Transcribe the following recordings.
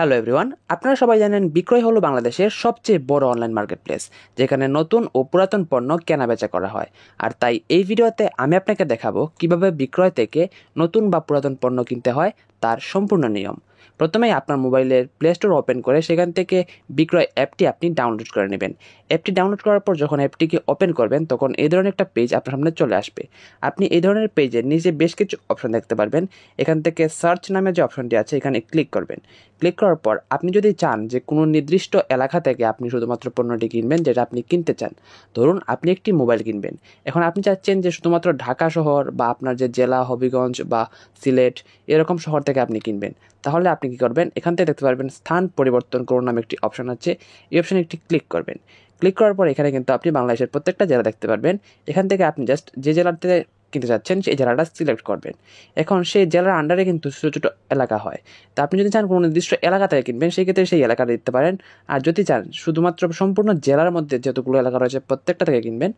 Hello everyone, আপনারা সবাই জানেন বিক্রয় হলো বাংলাদেশের সবচেয়ে বড় অনলাইন মার্কেটপ্লেস, যেখানে নতুন ও পুরাতন পণ্য কেনাবেচা করা হয়। আর তাই এই ভিডিওতে আমি আপনাকে দেখাবো কিভাবে বিক্রয় থেকে নতুন বা পুরাতন পণ্য কিনতে হয় তার সম্পূর্ণ নিয়ম। প্রথমেই আপনার মোবাইলের প্লে স্টোর ওপেন করে সেখান থেকে বিক্রয় অ্যাপটি আপনি ডাউনলোড করে নেবেন। অ্যাপটি ডাউনলোড করার পর যখন অ্যাপটিকে ওপেন করবেন তখন এই ধরনের একটা পেজ আপনার সামনে চলে আসবে। আপনি এই ধরনের পেজের নিচে বেশ কিছু অপশন দেখতে পারবেন। এখান থেকে সার্চ নামে যে অপশনটি আছে এখানে ক্লিক করবেন। ক্লিক করার পর আপনি যদি চান যে কোনো নির্দিষ্ট এলাকা থেকে আপনি শুধুমাত্র পণ্যটি কিনবেন যেটা আপনি কিনতে চান, ধরুন আপনি একটি মোবাইল কিনবেন, এখন আপনি চাচ্ছেন যে শুধুমাত্র ঢাকা শহর বা আপনার যে জেলা হবিগঞ্জ বা সিলেট এরকম শহর থেকে আপনি কিনবেন, তাহলে আপনি কী করবেন, এখান থেকে দেখতে পারবেন স্থান পরিবর্তন করুন নামে একটি অপশন আছে। এই অপশানে একটি ক্লিক করবেন। ক্লিক করার পর এখানে কিন্তু আপনি বাংলাদেশের প্রত্যেকটা জেলা দেখতে পারবেন। এখান থেকে আপনি জাস্ট যে জেলাতে কিনতে যাচ্ছেন সেই জেলাটা সিলেক্ট করবেন। এখন সেই জেলার আন্ডারে কিন্তু ছোটো ছোটো এলাকা হয়, তা আপনি যদি চান কোনো নির্দিষ্ট এলাকা থেকে কিনবেন সেই ক্ষেত্রে সেই এলাকাটা দিতে পারেন। আর যদি চান শুধুমাত্র সম্পূর্ণ জেলার মধ্যে যতগুলো এলাকা রয়েছে প্রত্যেকটা থেকে কিনবেন,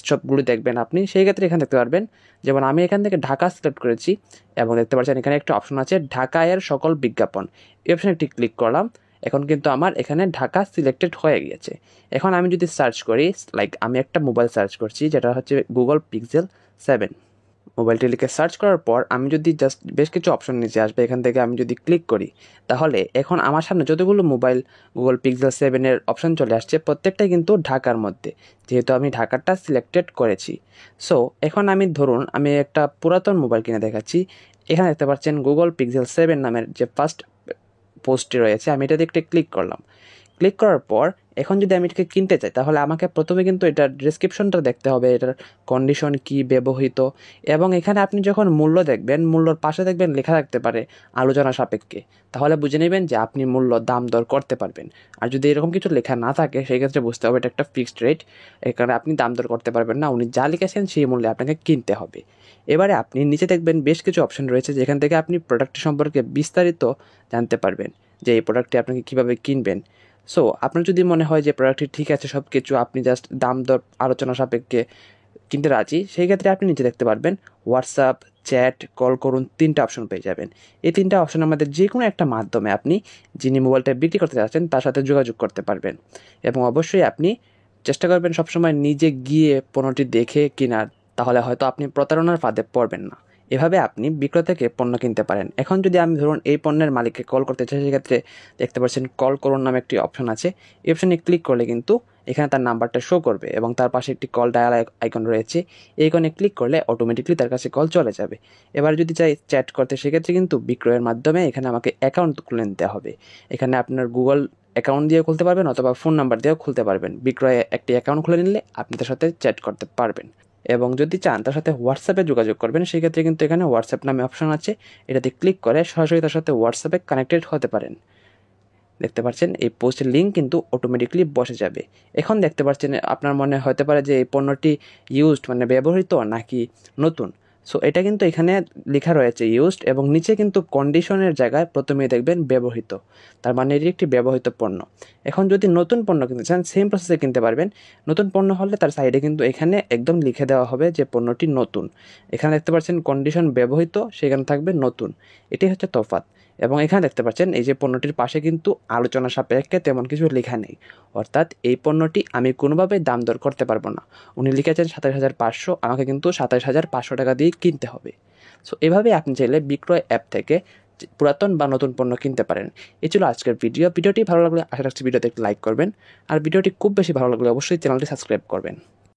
সবগুলো দেখবেন আপনি, সেই ক্ষেত্রে এখানে দেখতে পারবেন। যেমন আমি এখান থেকে ঢাকা সিলেক্ট করেছি এবং দেখতে পাচ্ছেন এখানে একটা অপশন আছে ঢাকা এর সকল বিজ্ঞাপন। এই অপশানে একটি ক্লিক করলাম। এখন কিন্তু আমার এখানে ঢাকা সিলেক্টেড হয়ে গিয়েছে। এখন আমি যদি সার্চ করি, লাইক আমি একটা মোবাইল সার্চ করছি যেটা হচ্ছে গুগল পিক্সেল 7। মোবাইলটি লিখে সার্চ করার পর আমি যদি জাস্ট বেশ কিছু অপশন নিচে আসবে, এখান থেকে আমি যদি ক্লিক করি তাহলে এখন আমার সামনে যতগুলো মোবাইল গুগল পিক্সেল 7-এর অপশন চলে আসছে প্রত্যেকটাই কিন্তু ঢাকার মধ্যে, যেহেতু আমি ঢাকাটা সিলেক্টেড করেছি। সো এখন আমি ধরুন আমি একটা পুরাতন মোবাইল কিনে দেখাচ্ছি। এখানে দেখতে পাচ্ছেন গুগল পিক্সেল 7 নামের যে ফার্স্ট পোস্টটি রয়েছে, আমি এটাতে একটু ক্লিক করলাম। ক্লিক করার পর এখন যদি আমি এটাকে কিনতে চাই তাহলে আমাকে প্রথমে কিন্তু এটার ডেসক্রিপশনটা দেখতে হবে, এটার কন্ডিশন কি, ব্যবহৃত, এবং এখানে আপনি যখন মূল্য দেখবেন মূল্যর পাশে দেখবেন লেখা থাকতে পারে আলোচনা সাপেক্ষে, তাহলে বুঝে নেবেন যে আপনি মূল্য দাম দর করতে পারবেন। আর যদি এরকম কিছু লেখা না থাকে সেই ক্ষেত্রে বুঝতে হবে এটা একটা ফিক্সড রেট, এখানে আপনি দাম দর করতে পারবেন না, উনি যা লিখেছেন সেই মূল্যে আপনাকে কিনতে হবে। এবারে আপনি নিচে দেখবেন বেশ কিছু অপশন রয়েছে যেখান থেকে আপনি প্রোডাক্টটি সম্পর্কে বিস্তারিত জানতে পারবেন, যে এই প্রোডাক্টটি আপনাকে কীভাবে কিনবেন। সো আপনার যদি মনে হয় যে প্রোডাক্টটি ঠিক আছে সব কিছু, আপনি জাস্ট দাম দর আলোচনা সাপেক্ষে কিনতে রাজি, সেই ক্ষেত্রে আপনি নিচে দেখতে পারবেন হোয়াটসঅ্যাপ, চ্যাট, কল করুন, 3টা অপশন পেয়ে যাবেন। এই 3টা অপশনের মধ্যে যে কোনো একটা মাধ্যমে আপনি যিনি মোবাইলটা বিক্রি করতে যাচ্ছেন তার সাথে যোগাযোগ করতে পারবেন। এবং অবশ্যই আপনি চেষ্টা করবেন সবসময় নিজে গিয়ে পণ্যটি দেখে কেনার, তাহলে হয়তো আপনি প্রতারণার ফাঁদে পড়বেন না। এভাবে আপনি বিক্রয় থেকে পণ্য কিনতে পারেন। এখন যদি আমি ধরুন এই পণ্যের মালিককে কল করতে চাই, সেক্ষেত্রে দেখতে পাচ্ছেন কল করুন নামে একটি অপশন আছে। এই অপশনে ক্লিক করলে কিন্তু এখানে তার নাম্বারটা শো করবে এবং তার পাশে একটি কল ডায়াল আইকন রয়েছে। এই আইকনে ক্লিক করলে অটোমেটিকলি তার কাছে কল চলে যাবে। এবার যদি চাই চ্যাট করতে, সেক্ষেত্রে কিন্তু বিক্রয়ের মাধ্যমে এখানে আমাকে অ্যাকাউন্ট খুলে নিতে হবে। এখানে আপনার গুগল অ্যাকাউন্ট দিয়ে খুলতে পারবেন অথবা ফোন নাম্বার দিয়েও খুলতে পারবেন। বিক্রয়ে একটি অ্যাকাউন্ট খুলে নিলে আপনি তার সাথে চ্যাট করতে পারবেন। এবং যদি চান তার সাথে হোয়াটসঅ্যাপে যোগাযোগ করবেন, সেক্ষেত্রে কিন্তু এখানে হোয়াটসঅ্যাপ নামে অপশন আছে, এটাতে ক্লিক করে সরাসরি তার সাথে হোয়াটসঅ্যাপে কানেক্টেড হতে পারেন। দেখতে পাচ্ছেন এই পোস্টের লিঙ্ক কিন্তু অটোমেটিকলি বসে যাবে। এখন দেখতে পাচ্ছেন আপনার মনে হতে পারে যে এই পণ্যটি ইউজড মানে ব্যবহৃত নাকি নতুন। সো এটা কিন্তু এখানে লেখা রয়েছে ইউজড, এবং নিচে কিন্তু কন্ডিশনের জায়গায় প্রথমেই দেখবেন ব্যবহৃত, তার মানে এটি একটি ব্যবহৃত পণ্য। এখন যদি নতুন পণ্য কিনতে চান সেম প্রসেসে কিনতে পারবেন। নতুন পণ্য হলে তার সাইডে কিন্তু এখানে একদম লিখে দেওয়া হবে যে পণ্যটি নতুন। এখানে দেখতে পাচ্ছেন কন্ডিশন ব্যবহৃত, সেখানে থাকবে নতুন, এটি হচ্ছে তফাৎ। এবং এখানে দেখতে পাচ্ছেন এই যে পণ্যটির পাশে কিন্তু আলোচনা সাপেক্ষে তেমন কিছু লেখা নেই, অর্থাৎ এই পণ্যটি আমি কোনোভাবেই দাম দর করতে পারবো না। উনি লিখেছেন 27,500, আমাকে কিন্তু 27,500 টাকা দিয়ে কিনতে হবে। সো এভাবে আপনি চাইলে বিক্রয় অ্যাপ থেকে পুরাতন বা নতুন পণ্য কিনতে পারেন। এই ছিল আজকের ভিডিওটি ভালো লাগলে আশা রাখছি ভিডিওতে একটি লাইক করবেন, আর ভিডিওটি খুব বেশি ভালো লাগলে অবশ্যই চ্যানেলটি সাবস্ক্রাইব করবেন।